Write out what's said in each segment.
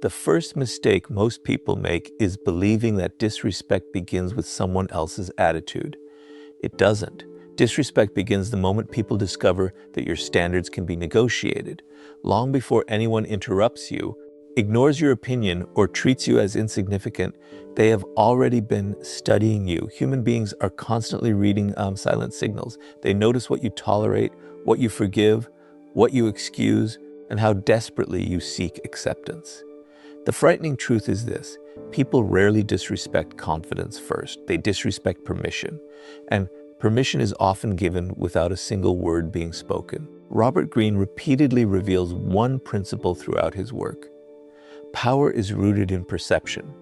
The first mistake most people make is believing that disrespect begins with someone else's attitude. It doesn't. Disrespect begins the moment people discover that your standards can be negotiated. Long before anyone interrupts you, ignores your opinion, or treats you as insignificant, they have already been studying you. Human beings are constantly reading silent signals. They notice what you tolerate, what you forgive, what you excuse, and how desperately you seek acceptance. The frightening truth is this: people rarely disrespect confidence first. They disrespect permission. And permission is often given without a single word being spoken. Robert Greene repeatedly reveals one principle throughout his work. Power is rooted in perception.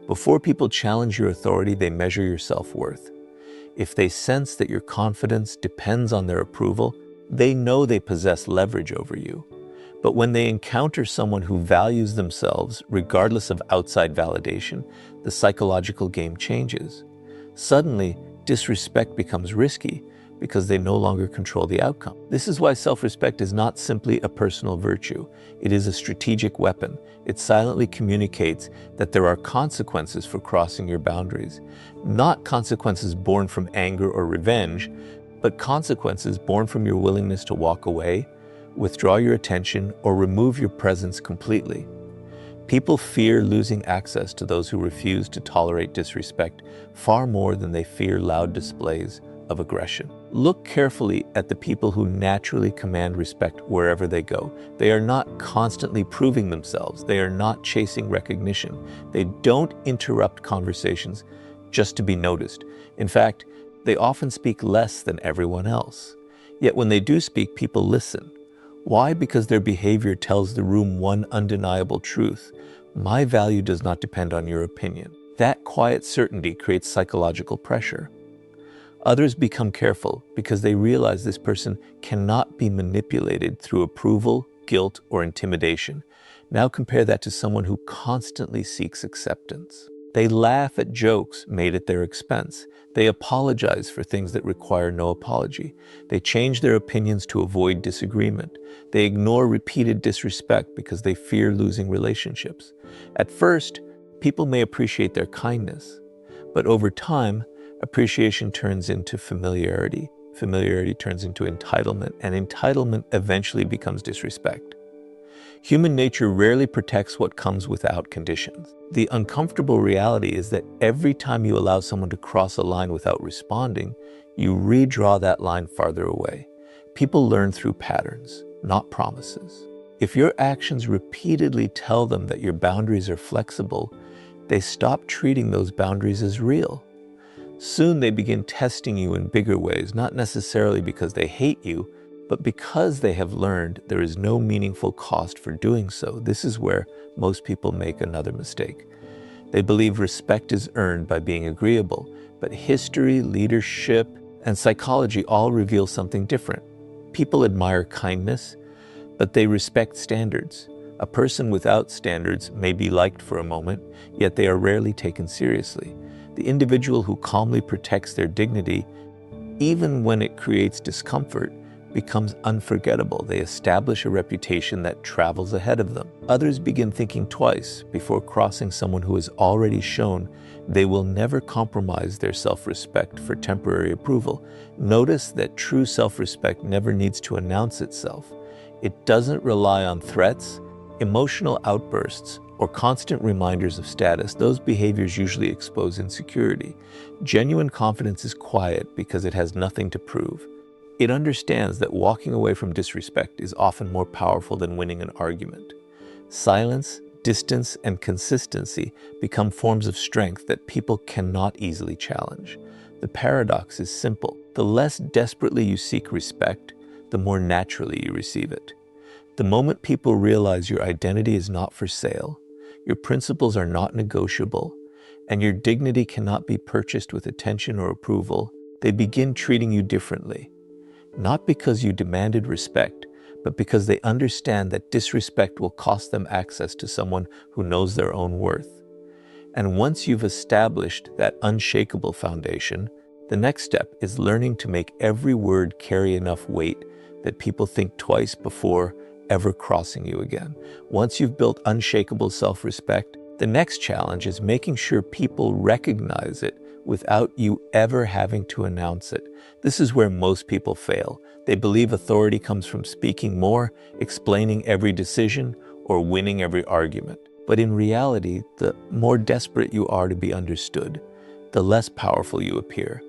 Before people challenge your authority, they measure your self-worth. If they sense that your confidence depends on their approval, they know they possess leverage over you. But when they encounter someone who values themselves, regardless of outside validation, the psychological game changes. Suddenly, disrespect becomes risky because they no longer control the outcome. This is why self-respect is not simply a personal virtue. It is a strategic weapon. It silently communicates that there are consequences for crossing your boundaries. Not consequences born from anger or revenge, but consequences born from your willingness to walk away, withdraw your attention, or remove your presence completely. People fear losing access to those who refuse to tolerate disrespect far more than they fear loud displays of aggression. Look carefully at the people who naturally command respect wherever they go. They are not constantly proving themselves. They are not chasing recognition. They don't interrupt conversations just to be noticed. In fact, they often speak less than everyone else. Yet when they do speak, people listen. Why? Because their behavior tells the room one undeniable truth: my value does not depend on your opinion. That quiet certainty creates psychological pressure. Others become careful because they realize this person cannot be manipulated through approval, guilt, or intimidation. Now compare that to someone who constantly seeks acceptance. They laugh at jokes made at their expense. They apologize for things that require no apology. They change their opinions to avoid disagreement. They ignore repeated disrespect because they fear losing relationships. At first, people may appreciate their kindness, but over time, appreciation turns into familiarity. Familiarity turns into entitlement, and entitlement eventually becomes disrespect. Human nature rarely protects what comes without conditions. The uncomfortable reality is that every time you allow someone to cross a line without responding, you redraw that line farther away. People learn through patterns, not promises. If your actions repeatedly tell them that your boundaries are flexible, they stop treating those boundaries as real. Soon they begin testing you in bigger ways, not necessarily because they hate you, but because they have learned there is no meaningful cost for doing so. This is where most people make another mistake. They believe respect is earned by being agreeable, but history, leadership, and psychology all reveal something different. People admire kindness, but they respect standards. A person without standards may be liked for a moment, yet they are rarely taken seriously. The individual who calmly protects their dignity, even when it creates discomfort, becomes unforgettable. They establish a reputation that travels ahead of them. Others begin thinking twice before crossing someone who has already shown they will never compromise their self-respect for temporary approval. Notice that true self-respect never needs to announce itself. It doesn't rely on threats, emotional outbursts, or constant reminders of status. Those behaviors usually expose insecurity. Genuine confidence is quiet because it has nothing to prove. It understands that walking away from disrespect is often more powerful than winning an argument. Silence, distance, and consistency become forms of strength that people cannot easily challenge. The paradox is simple. The less desperately you seek respect, the more naturally you receive it. The moment people realize your identity is not for sale, your principles are not negotiable, and your dignity cannot be purchased with attention or approval, they begin treating you differently. Not because you demanded respect, but because they understand that disrespect will cost them access to someone who knows their own worth. And once you've established that unshakable foundation, the next step is learning to make every word carry enough weight that people think twice before ever crossing you again. Once you've built unshakable self-respect, the next challenge is making sure people recognize it without you ever having to announce it. This is where most people fail. They believe authority comes from speaking more, explaining every decision, or winning every argument. But in reality, the more desperate you are to be understood, the less powerful you appear.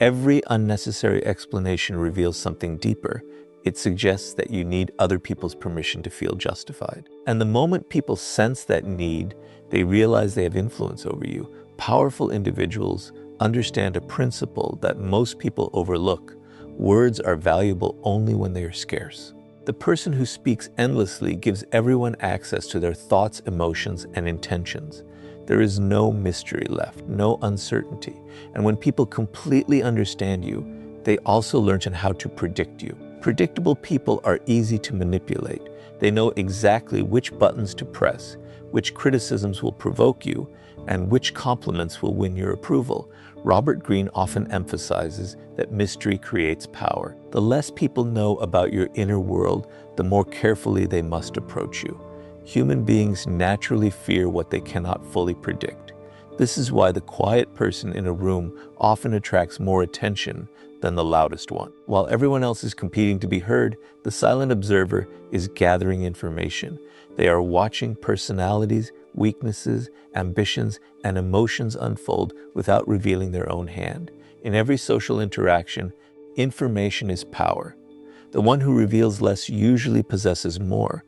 Every unnecessary explanation reveals something deeper. It suggests that you need other people's permission to feel justified. And the moment people sense that need, they realize they have influence over you. Powerful individuals understand a principle that most people overlook. Words are valuable only when they are scarce. The person who speaks endlessly gives everyone access to their thoughts, emotions, and intentions. There is no mystery left, no uncertainty. And when people completely understand you, they also learn how to predict you. Predictable people are easy to manipulate. They know exactly which buttons to press, which criticisms will provoke you, and which compliments will win your approval. Robert Greene often emphasizes that mystery creates power. The less people know about your inner world, the more carefully they must approach you. Human beings naturally fear what they cannot fully predict. This is why the quiet person in a room often attracts more attention than the loudest one. While everyone else is competing to be heard, the silent observer is gathering information. They are watching personalities, weaknesses, ambitions, and emotions unfold without revealing their own hand. In every social interaction, information is power. The one who reveals less usually possesses more.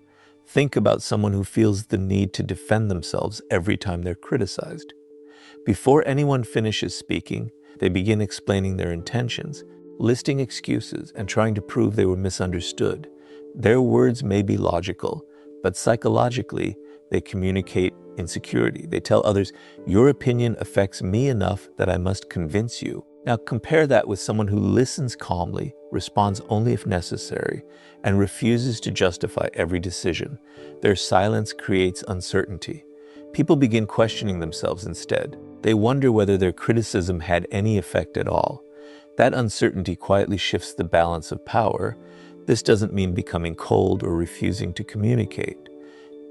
Think about someone who feels the need to defend themselves every time they're criticized. Before anyone finishes speaking, they begin explaining their intentions, listing excuses, and trying to prove they were misunderstood. Their words may be logical, but psychologically, they communicate insecurity. They tell others, your opinion affects me enough that I must convince you. Now compare that with someone who listens calmly, responds only if necessary, and refuses to justify every decision. Their silence creates uncertainty. People begin questioning themselves instead. They wonder whether their criticism had any effect at all. That uncertainty quietly shifts the balance of power. This doesn't mean becoming cold or refusing to communicate.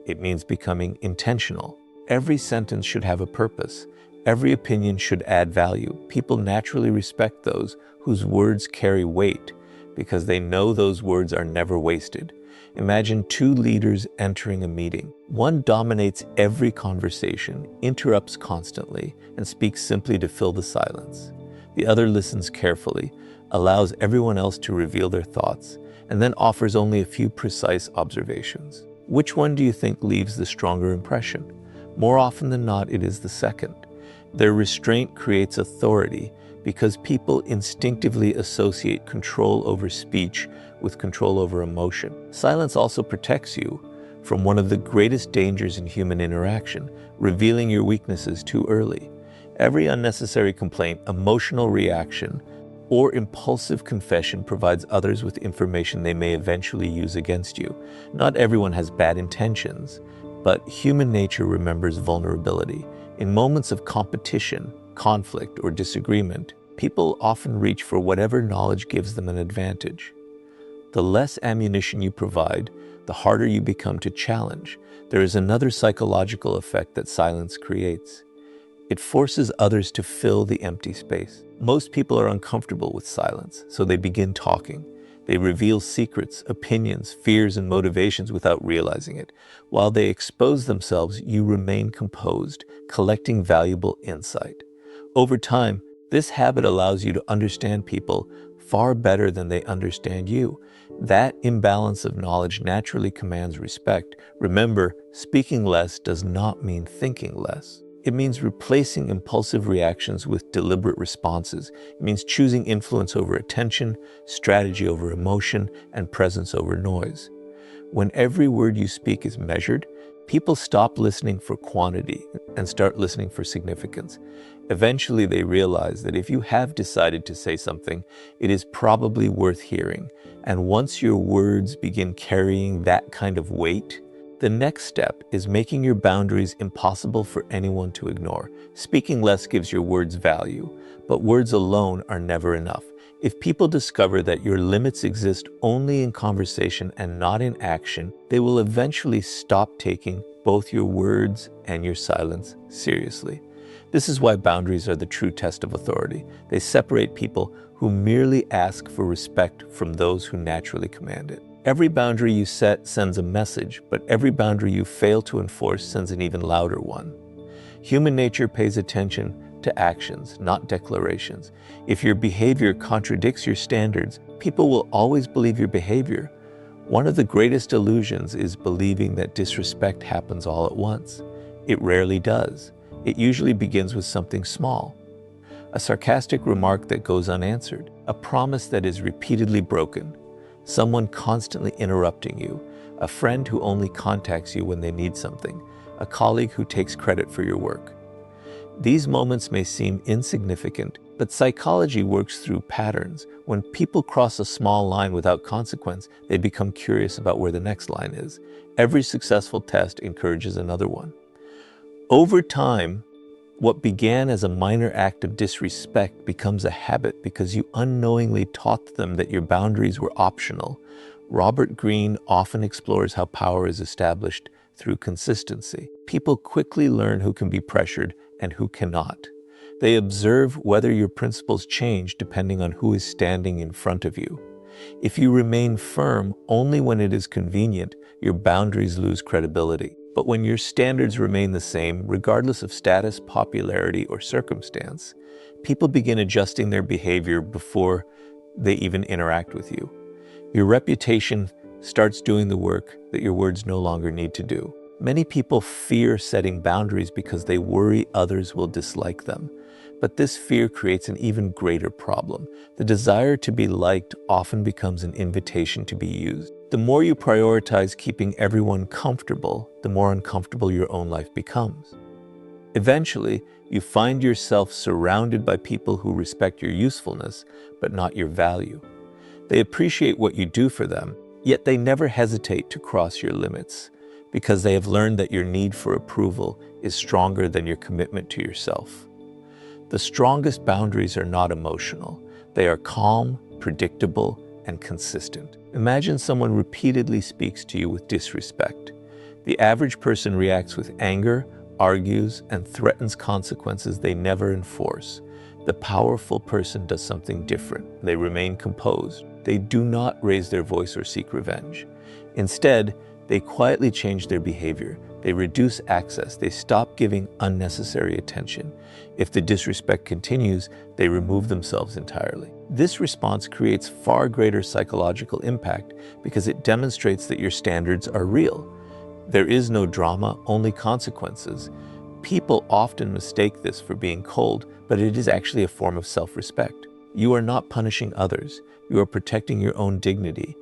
It means becoming intentional. Every sentence should have a purpose. Every opinion should add value. People naturally respect those whose words carry weight because they know those words are never wasted. Imagine two leaders entering a meeting. One dominates every conversation, interrupts constantly, and speaks simply to fill the silence. The other listens carefully, allows everyone else to reveal their thoughts, and then offers only a few precise observations. Which one do you think leaves the stronger impression? More often than not, it is the second. Their restraint creates authority because people instinctively associate control over speech with control over emotion. Silence also protects you from one of the greatest dangers in human interaction, revealing your weaknesses too early. Every unnecessary complaint, emotional reaction, or impulsive confession provides others with information they may eventually use against you. Not everyone has bad intentions, but human nature remembers vulnerability. In moments of competition, conflict, or disagreement, people often reach for whatever knowledge gives them an advantage. The less ammunition you provide, the harder you become to challenge. There is another psychological effect that silence creates. It forces others to fill the empty space. Most people are uncomfortable with silence, so they begin talking. They reveal secrets, opinions, fears, and motivations without realizing it. While they expose themselves, you remain composed, collecting valuable insight. Over time, this habit allows you to understand people far better than they understand you. That imbalance of knowledge naturally commands respect. Remember, speaking less does not mean thinking less. It means replacing impulsive reactions with deliberate responses. It means choosing influence over attention, strategy over emotion, and presence over noise. When every word you speak is measured, people stop listening for quantity and start listening for significance. Eventually, they realize that if you have decided to say something, it is probably worth hearing. And once your words begin carrying that kind of weight, the next step is making your boundaries impossible for anyone to ignore. Speaking less gives your words value, but words alone are never enough. If people discover that your limits exist only in conversation and not in action, they will eventually stop taking both your words and your silence seriously. This is why boundaries are the true test of authority. They separate people who merely ask for respect from those who naturally command it. Every boundary you set sends a message, but every boundary you fail to enforce sends an even louder one. Human nature pays attention to actions, not declarations. If your behavior contradicts your standards, people will always believe your behavior. One of the greatest illusions is believing that disrespect happens all at once. It rarely does. It usually begins with something small. A sarcastic remark that goes unanswered, a promise that is repeatedly broken, someone constantly interrupting you, a friend who only contacts you when they need something, a colleague who takes credit for your work. These moments may seem insignificant, but psychology works through patterns. When people cross a small line without consequence, they become curious about where the next line is. Every successful test encourages another one. Over time, what began as a minor act of disrespect becomes a habit because you unknowingly taught them that your boundaries were optional. Robert Greene often explores how power is established through consistency. People quickly learn who can be pressured and who cannot. They observe whether your principles change depending on who is standing in front of you. If you remain firm only when it is convenient, your boundaries lose credibility. But when your standards remain the same, regardless of status, popularity, or circumstance, people begin adjusting their behavior before they even interact with you. Your reputation starts doing the work that your words no longer need to do. Many people fear setting boundaries because they worry others will dislike them. But this fear creates an even greater problem. The desire to be liked often becomes an invitation to be used. The more you prioritize keeping everyone comfortable, the more uncomfortable your own life becomes. Eventually, you find yourself surrounded by people who respect your usefulness, but not your value. They appreciate what you do for them, yet they never hesitate to cross your limits, because they have learned that your need for approval is stronger than your commitment to yourself. The strongest boundaries are not emotional. They are calm, predictable, and consistent. Imagine someone repeatedly speaks to you with disrespect. The average person reacts with anger, argues, and threatens consequences they never enforce. The powerful person does something different. They remain composed. They do not raise their voice or seek revenge. Instead, they quietly change their behavior. They reduce access. They stop giving unnecessary attention. If the disrespect continues, they remove themselves entirely. This response creates far greater psychological impact because it demonstrates that your standards are real. There is no drama, only consequences. People often mistake this for being cold, but it is actually a form of self-respect. You are not punishing others. You are protecting your own dignity.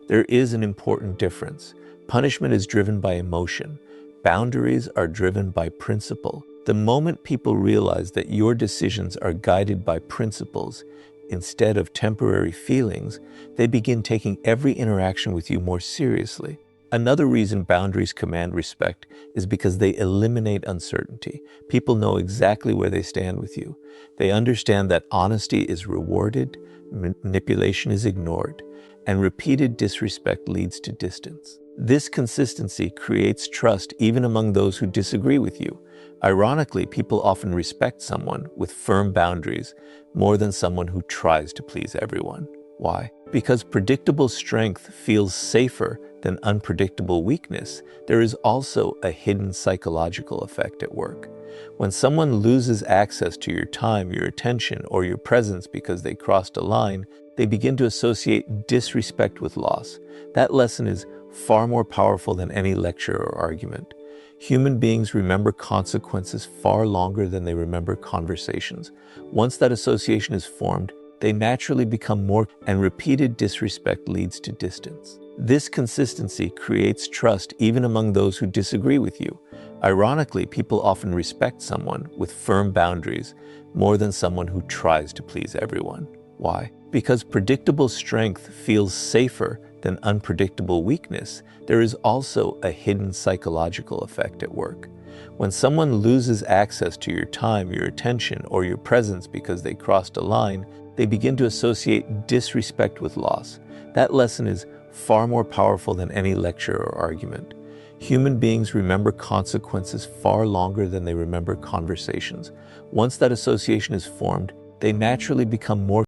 There is an important difference. Punishment is driven by emotion. Boundaries are driven by principle. The moment people realize that your decisions are guided by principles instead of temporary feelings, they begin taking every interaction with you more seriously. Another reason boundaries command respect is because they eliminate uncertainty. People know exactly where they stand with you. They understand that honesty is rewarded, manipulation is ignored, and repeated disrespect leads to distance. This consistency creates trust even among those who disagree with you. Ironically, people often respect someone with firm boundaries more than someone who tries to please everyone. Why? Because predictable strength feels safer than unpredictable weakness. There is also a hidden psychological effect at work. When someone loses access to your time, your attention, or your presence because they crossed a line, they begin to associate disrespect with loss. That lesson is far more powerful than any lecture or argument. Human beings remember consequences far longer than they remember conversations. Once that association is formed, they naturally become more, and repeated disrespect leads to distance. This consistency creates trust even among those who disagree with you. Ironically, people often respect someone with firm boundaries more than someone who tries to please everyone. Why? Because predictable strength feels safer than unpredictable weakness. There is also a hidden psychological effect at work. When someone loses access to your time, your attention, or your presence because they crossed a line, they begin to associate disrespect with loss. That lesson is far more powerful than any lecture or argument. Human beings remember consequences far longer than they remember conversations. Once that association is formed, they naturally become more